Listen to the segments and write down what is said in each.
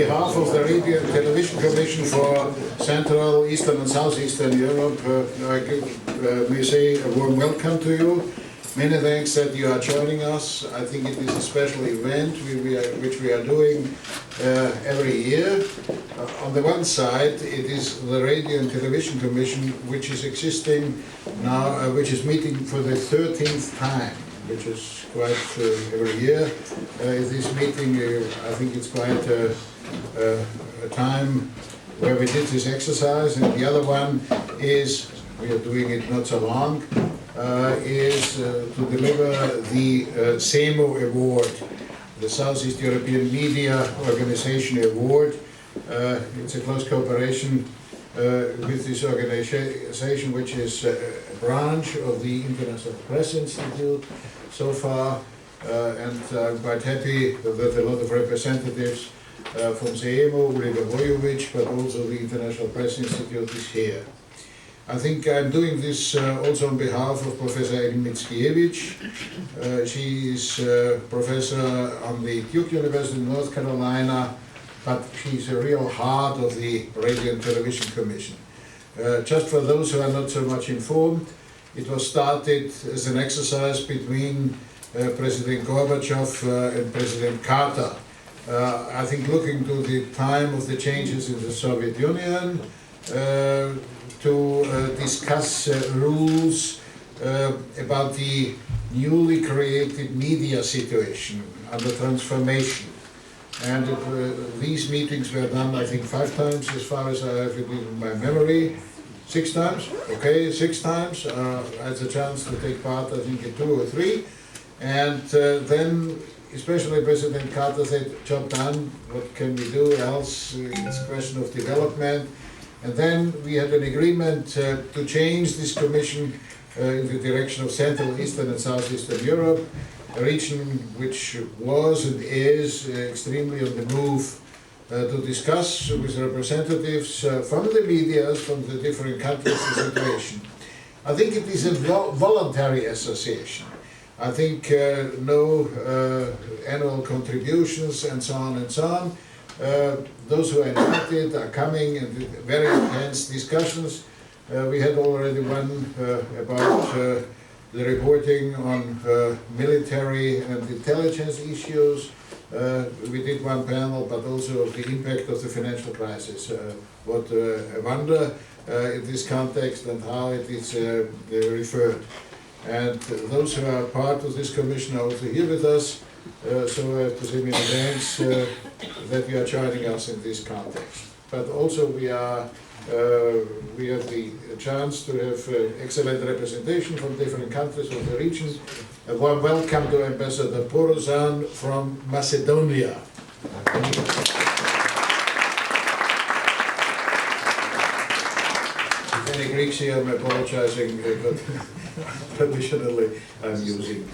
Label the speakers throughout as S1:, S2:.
S1: behalf of the Radio and Television Commission for Central, Eastern and Southeastern Europe, we say a warm welcome to you. Many thanks that you are joining us. I think it is a special event which we are doing every year. On the one side, it is the Radio and Television Commission, which is existing now, which is meeting for the 13th time, which is quite every year. This meeting, I think it's quite a time where we did this exercise, and the other one is, we are doing it not so long, is to deliver the SEMO Award, the Southeast European Media Organization Award. It's a close cooperation with this organization, which is a branch of the International Press Institute so far, and I'm quite happy that a lot of representatives from SEMO, Uliga Vojovic, but also the International Press Institute is here. I think I'm doing this also on behalf of Professor Elin Mickiewicz. She is professor on the Duke University in North Carolina, but she's a real heart of the Radio and Television Commission. Just for those who are not so much informed, it was started as an exercise between President Gorbachev and President Carter. I think looking to the time of the changes in the Soviet Union, to discuss rules about the newly created media situation under transformation. And these meetings were done, I think, 5 times, as far as I have it in my memory. 6 times? Okay, 6 times. I had the chance to take part, I think, in 2 or 3. And then, especially President Carter said, job done, what can we do else? It's a question of development. And then we had an agreement to change this commission in the direction of Central, Eastern and Southeastern Europe, a region which was and is extremely on the move, to discuss with representatives from the media, from the different countries, the situation. I think it is a voluntary association. I think no annual contributions and so on and so on. Those who are invited are coming, and very intense discussions. We had already one about the reporting on military and intelligence issues. We did one panel, but also the impact of the financial crisis. What a wonder in this context and how it is referred. And those who are part of this commission are also here with us. So I have to say many thanks that you are joining us in this context. But also we have the chance to have excellent representation from different countries of the region. A warm welcome to Ambassador Porozan from Macedonia. If any Greeks here, I'm apologizing, but traditionally I'm using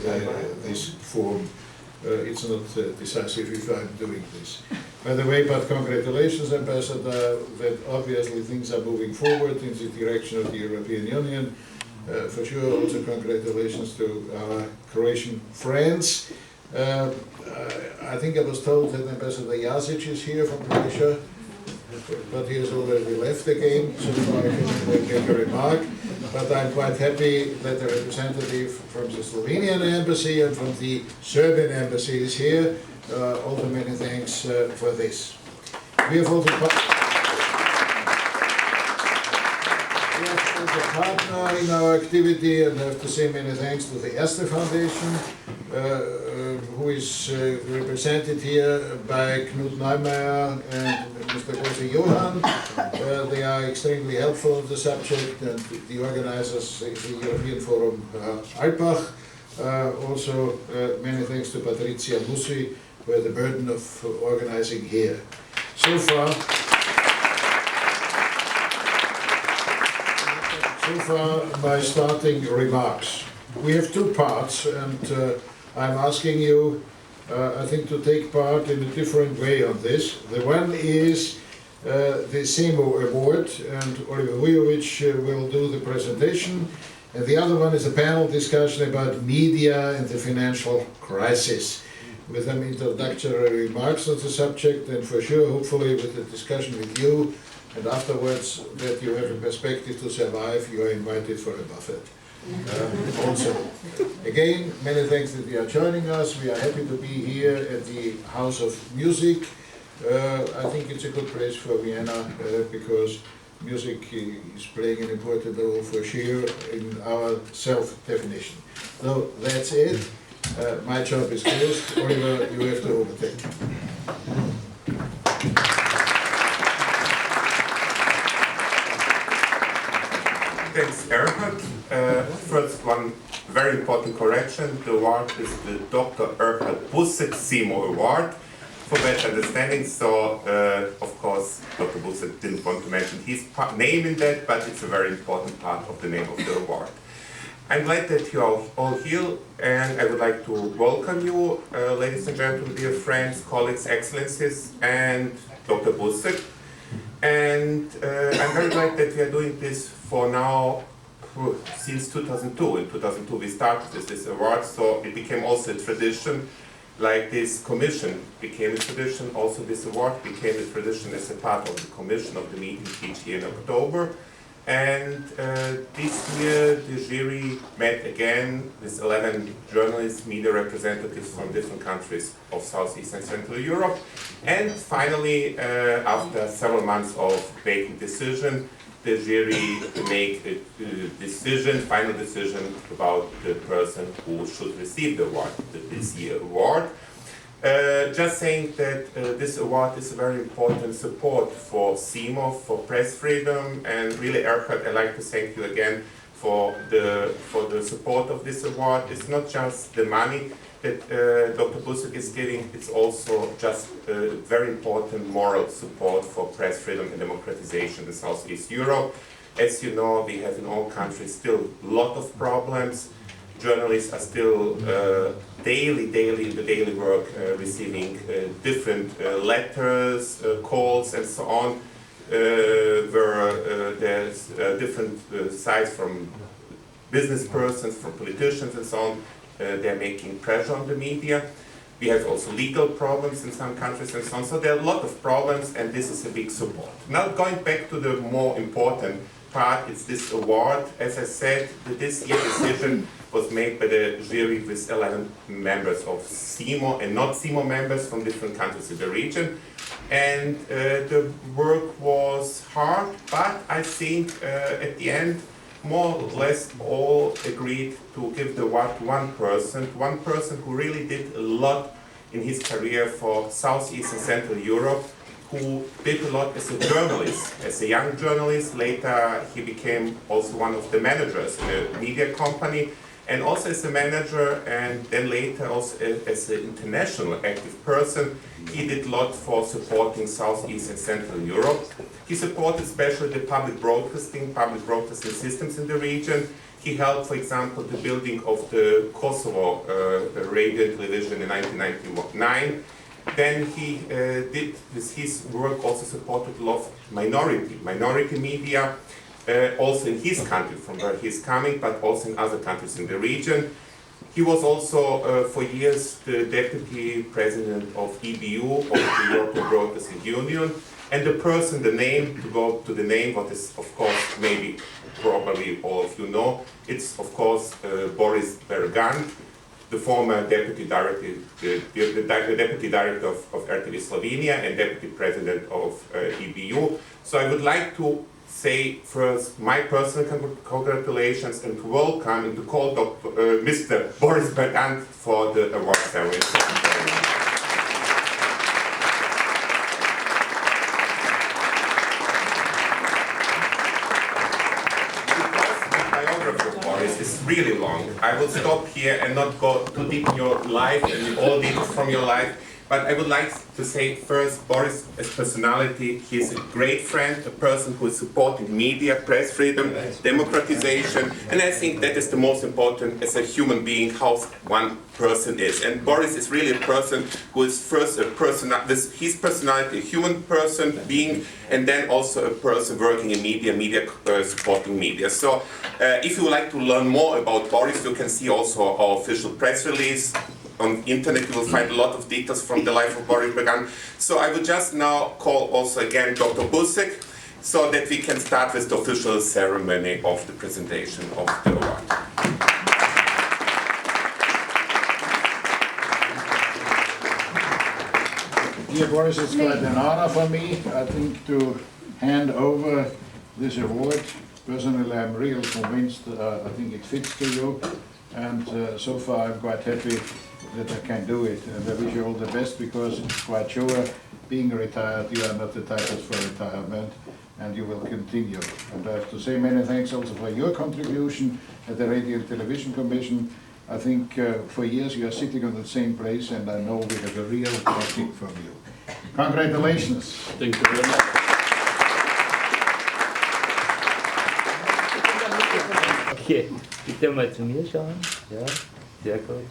S1: this form. It's not decisive if I'm doing this. By the way, but congratulations, Ambassador, that obviously things are moving forward in the direction of the European Union. For sure, also congratulations to our Croatian friends. I think I was told that Ambassador Jasic is here from Croatia, but he has already left again, so I can make a remark. But I'm quite happy that the representative from the Slovenian embassy and from the Serbian embassy is here. Also many thanks for this. We have also a partner in our activity, and I have to say many thanks to the Erste Foundation, who is represented here by Knut Neumeier and Mr. Jose Johan. They are extremely helpful on the subject, and the organizers is the European Forum Alpbach. Also many thanks to Patricia Mussi, who had the burden of organizing here. So far, my starting remarks. We have 2 parts, and I'm asking you, I think, to take part in a different way on this. The one is the SEMO Award, and Oliver Vujovic will do the presentation. And the other one is a panel discussion about media and the financial crisis. with some introductory remarks on the subject, and for sure, hopefully with the discussion with you, and afterwards that you have a perspective to survive, you are invited for a buffet. Also, again, many thanks that you are joining us. We are happy to be here at the House of Music. I think it's a good place for Vienna because music is playing an important role for sure in our self-definition. So that's it. My job is closed. Oliver, you have to overtake.
S2: Thanks, Erhard. First, one very important correction. The award is the Dr. Erhard Busek Award for better understanding. So, of course, Dr. Busek didn't want to mention his name in that, but it's a very important part of the name of the award. I'm glad that you are all here, and I would like to welcome you, ladies and gentlemen, dear friends, colleagues, excellencies, and Dr. Busek. And I'm very glad that we are doing this for now since 2002. In 2002 we started this award, so it became also a tradition, like this commission became a tradition, also this award became a tradition as a part of the commission of the meeting each year in October. And this year the jury met again with 11 journalists, media representatives from different countries of Southeast and Central Europe. And finally, after several months of making decision, the jury make a final decision about the person who should receive the award, this year's award. Just saying that this award is a very important support for CIMO, for press freedom, and really, Erhard, I'd like to thank you again for the support of this award. It's not just the money that Dr. Busek is giving, it's also just very important moral support for press freedom and democratization in Southeast Europe. As you know, we have in all countries still a lot of problems. Journalists are still daily in the daily work receiving different letters, calls, and so on, where there's different sides from business persons, from politicians, and so on. They're making pressure on the media. We have also legal problems in some countries and so on. So there are a lot of problems, and this is a big support. Now going back to the more important part, it's this award. As I said, this year's decision was made by the jury with 11 members of CIMO and not CIMO members from different countries in the region. And the work was hard, but I think at the end, more or less all agreed to give the award to one person who really did a lot in his career for Southeast and Central Europe, who did a lot as a journalist, as a young journalist. Later he became also one of the managers in a media company, and also as a manager, and then later also as an international active person. He did a lot for supporting Southeast and Central Europe. He supported especially the public broadcasting systems in the region. He helped, for example, the building of the Kosovo radio and television in 1999. Then he did, with his work, also supported a lot of minority media, also in his country, from where he's coming, but also in other countries in the region. He was also, for years, the deputy president of EBU, of the European Broadcasting Union, and the name, to go to the name, what is, of course, maybe, probably all of you know, it's, of course, Boris Bergant, the former deputy director, the deputy director of RTV Slovenia and deputy president of EBU. So I would like to say first my personal congratulations and to welcome and to call Mr. Boris Bergant for the award ceremony. Is really long. I will stop here and not go too deep in your life and all details from your life. But I would like to say first, Boris as personality, he is a great friend, a person who is supporting media, press freedom, democratization, and I think that is the most important as a human being, how one person is. And Boris is really a person who is first a person, his personality, a human person being, and then also a person working in media supporting media. So if you would like to learn more about Boris, you can see also our official press release on internet you will find a lot of details from the life of Boris Began. So I would just now call also again Dr. Busek, so that we can start with the official ceremony of the presentation of the award.
S1: Dear Boris, it's quite an honor for me, I think, to hand over this award. Personally, I'm really convinced, I think it fits to you, and so far I'm quite happy that I can do it. And I wish you all the best, because it's quite sure, being retired, you are not the type for retirement, and you will continue. And I have to say many thanks also for your contribution at the Radio and Television Commission. I think for years you are sitting on the same place, and I know we have a real backing from you. Congratulations.
S3: Thank you very much.
S4: Okay, bitte mal zu mir schauen. Ja, sehr gut.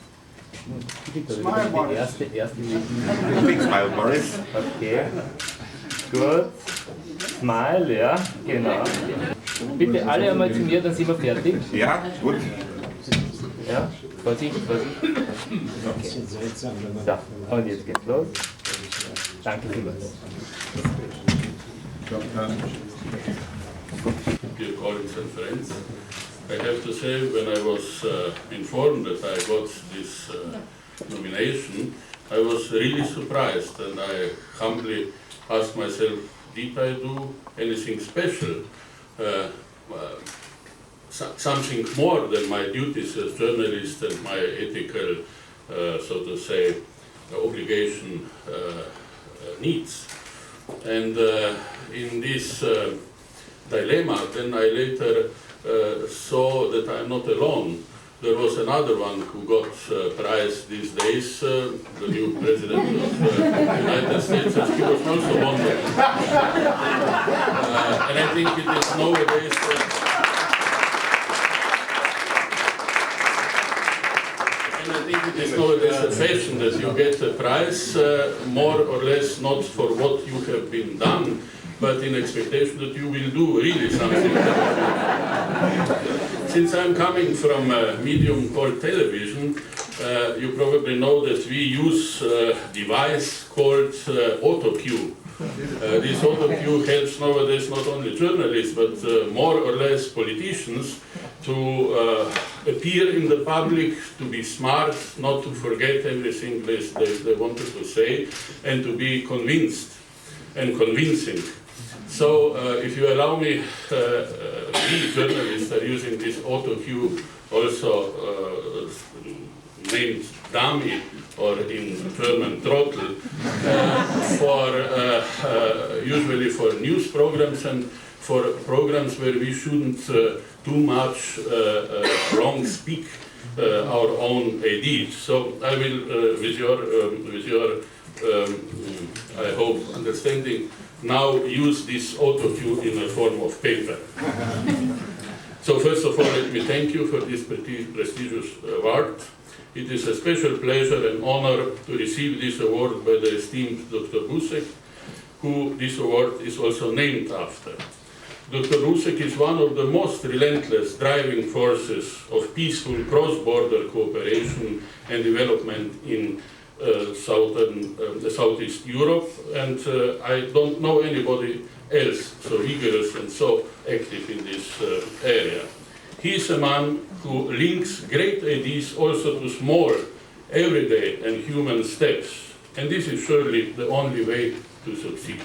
S1: Smile, Boris.
S4: Erste
S2: Big smile, Boris.
S4: Okay, gut. Smile, ja, genau. Bitte alle einmal zu mir, dann sind wir fertig.
S2: Ja, gut.
S4: Ja, Vorsicht, Vorsicht. Okay. So, und jetzt geht's los. Danke vielmals.
S3: Dear colleagues and friends, I have to say, when I was informed that I got this nomination, I was really surprised, and I humbly asked myself, did I do anything special? Something more than my duties as journalist and my ethical, so to say, obligation needs. And in this dilemma, then I later saw that I'm not alone. There was another one who got prize these days, the new president of the United States, and he was also wonderful. And I think it is nowadays a fashion that you get a prize, more or less not for what you have been done, but in expectation that you will do really something. Since I'm coming from a medium called television, you probably know that we use a device called autocue. This autocue helps nowadays not only journalists, but more or less politicians to appear in the public, to be smart, not to forget everything they wanted to say, and to be convinced and convincing. So if you allow me, we journalists are using this autocue, also named dummy, or in German throttle, usually for news programs and for programs where we shouldn't too much wrong speak our own ideas. So I will, with your I hope, understanding, now use this autocue in a form of paper. So first of all, let me thank you for this prestigious award. It is a special pleasure and honor to receive this award by the esteemed Dr. Busek, who this award is also named after. Dr. Busek is one of the most relentless driving forces of peaceful cross-border cooperation and development in Southeast Europe, and I don't know anybody else so vigorous and so active in this area. He is a man who links great ideas also to small, everyday and human steps, and this is surely the only way to succeed.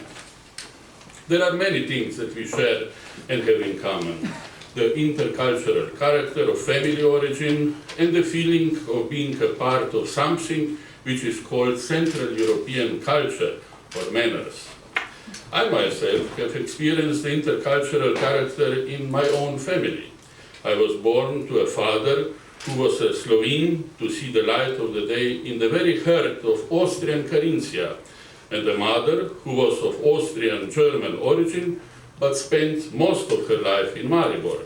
S3: There are many things that we share and have in common. The intercultural character of family origin and the feeling of being a part of something which is called Central European culture or manners. I myself have experienced the intercultural character in my own family. I was born to a father who was a Slovene to see the light of the day in the very heart of Austrian Carinthia, and a mother who was of Austrian-German origin but spent most of her life in Maribor.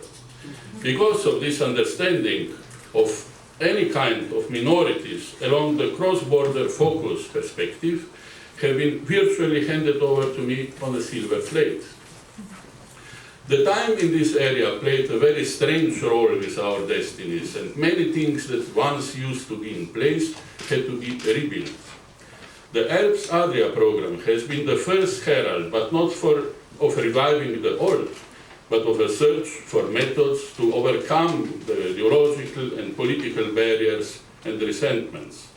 S3: Because of this understanding of any kind of minorities along the cross-border focus perspective have been virtually handed over to me on a silver plate. The time in this area played a very strange role with our destinies, and many things that once used to be in place had to be rebuilt. The Alps-Adria program has been the first herald, but not of reviving the old, but of a search for methods to overcome the ideological and political barriers and resentments.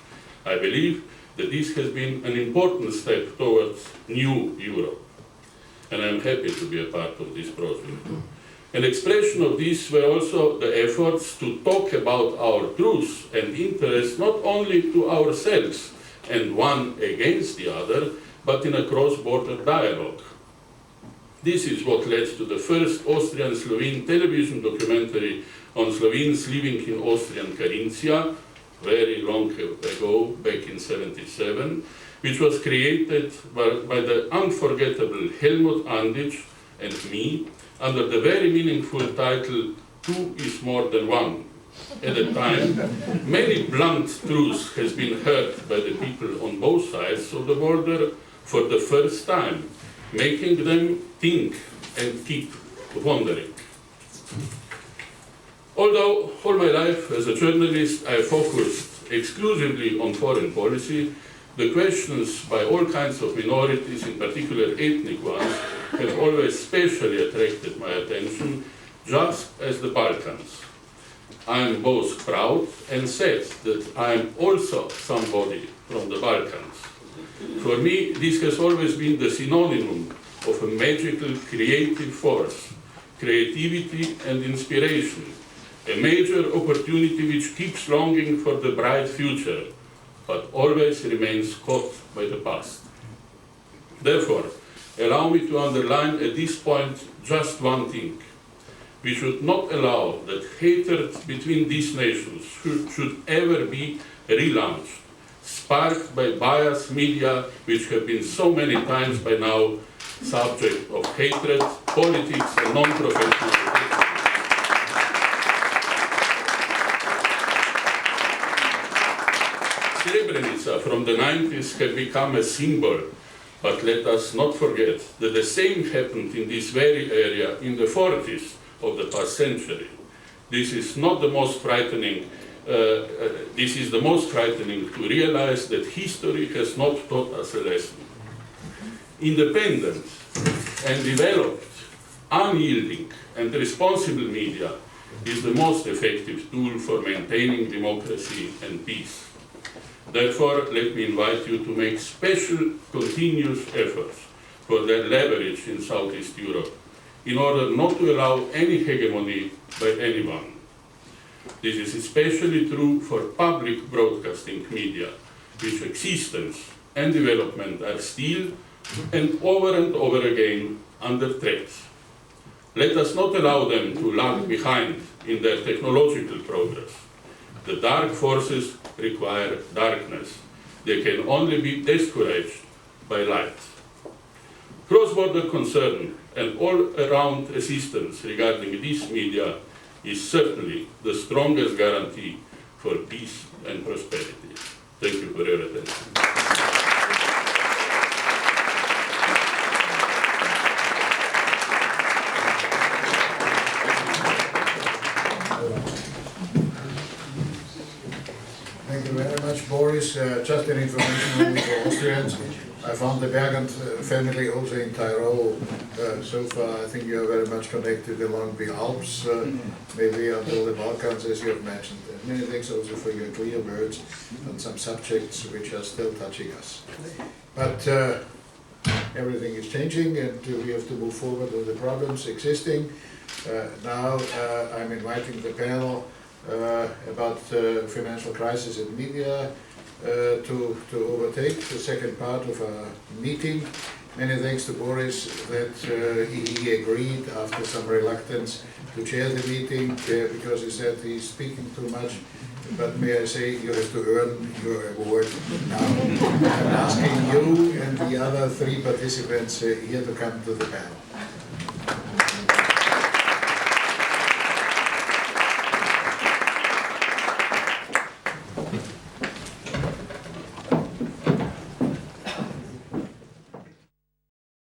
S3: I believe that this has been an important step towards new Europe, and I am happy to be a part of this project. An expression of this were also the efforts to talk about our truths and interests not only to ourselves and one against the other, but in a cross-border dialogue. This is what led to the first Austrian-Slovene television documentary on Slovenes living in Austrian Carinthia, very long ago, back in '77, which was created by the unforgettable Helmut Anditsch and me under the very meaningful title, "Two is more than one." At the time, many blunt truths has been heard by the people on both sides of the border for the first time, making them think and keep wondering. Although all my life as a journalist I focused exclusively on foreign policy, the questions by all kinds of minorities, in particular ethnic ones, have always specially attracted my attention, just as the Balkans. I am both proud and sad that I am also somebody from the Balkans. For me, this has always been the synonym of a magical creative force, creativity and inspiration, a major opportunity which keeps longing for the bright future, but always remains caught by the past. Therefore, allow me to underline at this point just one thing. We should not allow that hatred between these nations should ever be relaunched, sparked by biased media which have been so many times by now subject of hatred, politics and non-professional ethics. Srebrenica from the 90s had become a symbol, but let us not forget that the same happened in this very area in the 40s of the past century. This is the most frightening to realize that history has not taught us a lesson. Independent and developed, unyielding and responsible media is the most effective tool for maintaining democracy and peace. Therefore, let me invite you to make special continuous efforts for their leverage in Southeast Europe, in order not to allow any hegemony by anyone. This is especially true for public broadcasting media, which existence and development are still and over again under threat. Let us not allow them to lag behind in their technological progress. The dark forces require darkness. They can only be discouraged by light. Cross-border concern and all-around assistance regarding these media is certainly the strongest guarantee for peace and prosperity. Thank you for your attention.
S1: Thank you very much, Boris. Just an information only for Austrians. I found the Bergant family also in Tyrol. So far, I think you are very much connected along the Alps, maybe until the Balkans, as you have mentioned. And many thanks also for your clear words on some subjects which are still touching us. But everything is changing, and we have to move forward with the problems existing. Now I'm inviting the panel about financial crisis in media to overtake the second part of our meeting. Many thanks to Boris that he agreed after some reluctance to chair the meeting because he said he's speaking too much. But may I say, you have to earn your award now. I'm asking you and the other three participants here to come to the panel.